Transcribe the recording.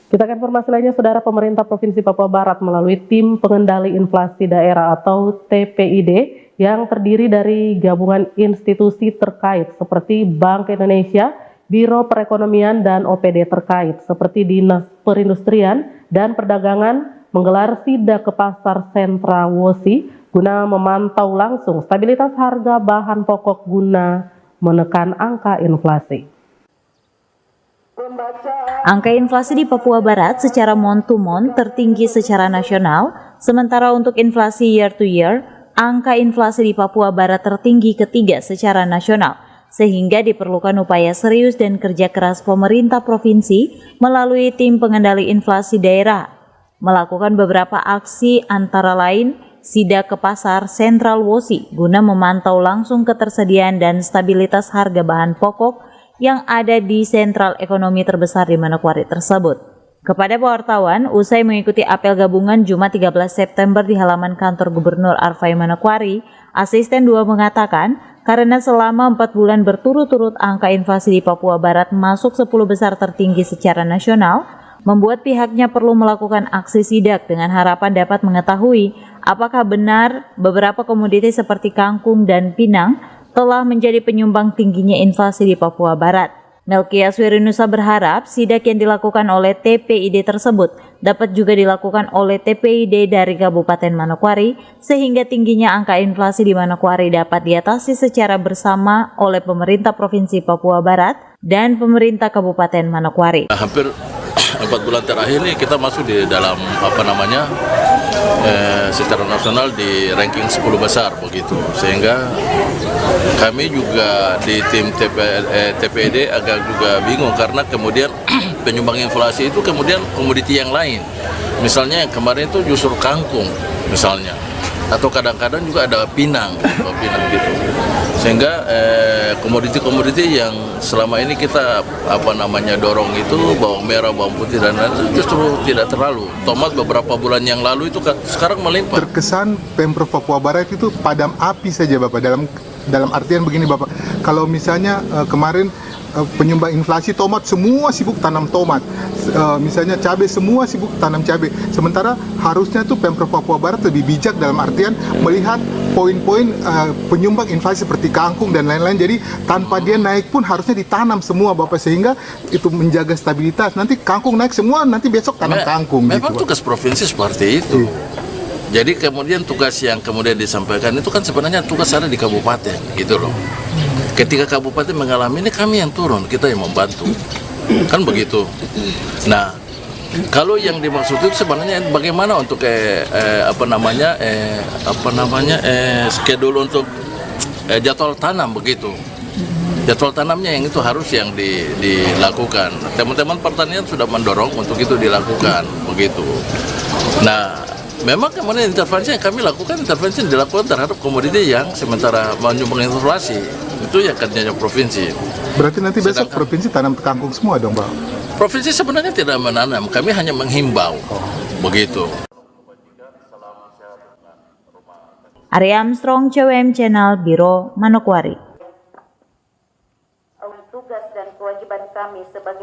Kita ke informasi lainnya, Saudara. Pemerintah Provinsi Papua Barat melalui Tim Pengendali Inflasi Daerah atau TPID yang terdiri dari gabungan institusi terkait seperti Bank Indonesia, Biro Perekonomian dan OPD terkait seperti Dinas Perindustrian dan Perdagangan menggelar sidak ke Pasar Sentra Wosi guna memantau langsung stabilitas harga bahan pokok guna menekan angka inflasi. Angka inflasi di Papua Barat secara month-to-month tertinggi secara nasional, sementara untuk inflasi year-to-year, angka inflasi di Papua Barat tertinggi ketiga secara nasional, sehingga diperlukan upaya serius dan kerja keras pemerintah provinsi melalui Tim Pengendali Inflasi Daerah, melakukan beberapa aksi antara lain sidak ke Pasar Sentral Wosi guna memantau langsung ketersediaan dan stabilitas harga bahan pokok yang ada di sentral ekonomi terbesar di Manokwari tersebut. Kepada wartawan, usai mengikuti apel gabungan Jumat 13 September di halaman kantor Gubernur Arfai Manokwari, Asisten 2 mengatakan, karena selama 4 bulan berturut-turut angka inflasi di Papua Barat masuk 10 besar tertinggi secara nasional, membuat pihaknya perlu melakukan aksi sidak dengan harapan dapat mengetahui apakah benar beberapa komoditi seperti kangkung dan pinang telah menjadi penyumbang tingginya inflasi di Papua Barat. Melkias Wirinusa berharap sidak yang dilakukan oleh TPID tersebut dapat juga dilakukan oleh TPID dari Kabupaten Manokwari sehingga tingginya angka inflasi di Manokwari dapat diatasi secara bersama oleh pemerintah Provinsi Papua Barat dan pemerintah Kabupaten Manokwari. Hampir 4 bulan terakhir ini kita masuk di dalam secara nasional di ranking 10 besar begitu, sehingga kami juga di tim TPID agak juga bingung karena kemudian penyumbang inflasi itu kemudian komoditi yang lain, misalnya kemarin itu justru kangkung misalnya, atau kadang-kadang juga ada pinang gitu, sehingga komoditi-komoditi yang selama ini kita dorong itu bawang merah, bawang putih dan lain-lain justru tidak terlalu. Tomat beberapa bulan yang lalu itu sekarang melimpah. Terkesan Pemprov Papua Barat itu padam api saja Bapak, dalam artian begini Bapak, kalau misalnya kemarin penyumbang inflasi tomat, semua sibuk tanam tomat, misalnya cabai, semua sibuk tanam cabai, sementara harusnya tuh Pemprov Papua Barat lebih bijak dalam artian melihat poin-poin penyumbang inflasi seperti kangkung dan lain-lain, jadi tanpa dia naik pun harusnya ditanam semua Bapak, sehingga itu menjaga stabilitas. Nanti kangkung naik semua, nanti besok tanam kangkung. Memang gitu, tugas provinsi seperti itu. Jadi kemudian tugas yang kemudian disampaikan itu kan sebenarnya tugas ada di kabupaten gitu loh. Ketika kabupaten mengalami ini, kami yang turun, kita yang membantu, kan begitu. Nah, kalau yang dimaksud itu sebenarnya bagaimana untuk schedule untuk jadwal tanam begitu. Jadwal tanamnya yang itu harus yang dilakukan. Teman-teman pertanian sudah mendorong untuk itu dilakukan begitu. Nah, memang kemudian intervensi yang kami lakukan, intervensi yang dilakukan terhadap komoditi yang sementara menyumbang inflasi. Itu ya kerjanya provinsi. Berarti nanti besok provinsi tanam kangkung semua dong Pak? Provinsi sebenarnya tidak menanam, kami hanya menghimbau. Begitu. Arya Armstrong, CWM Channel, Biro Manokwari.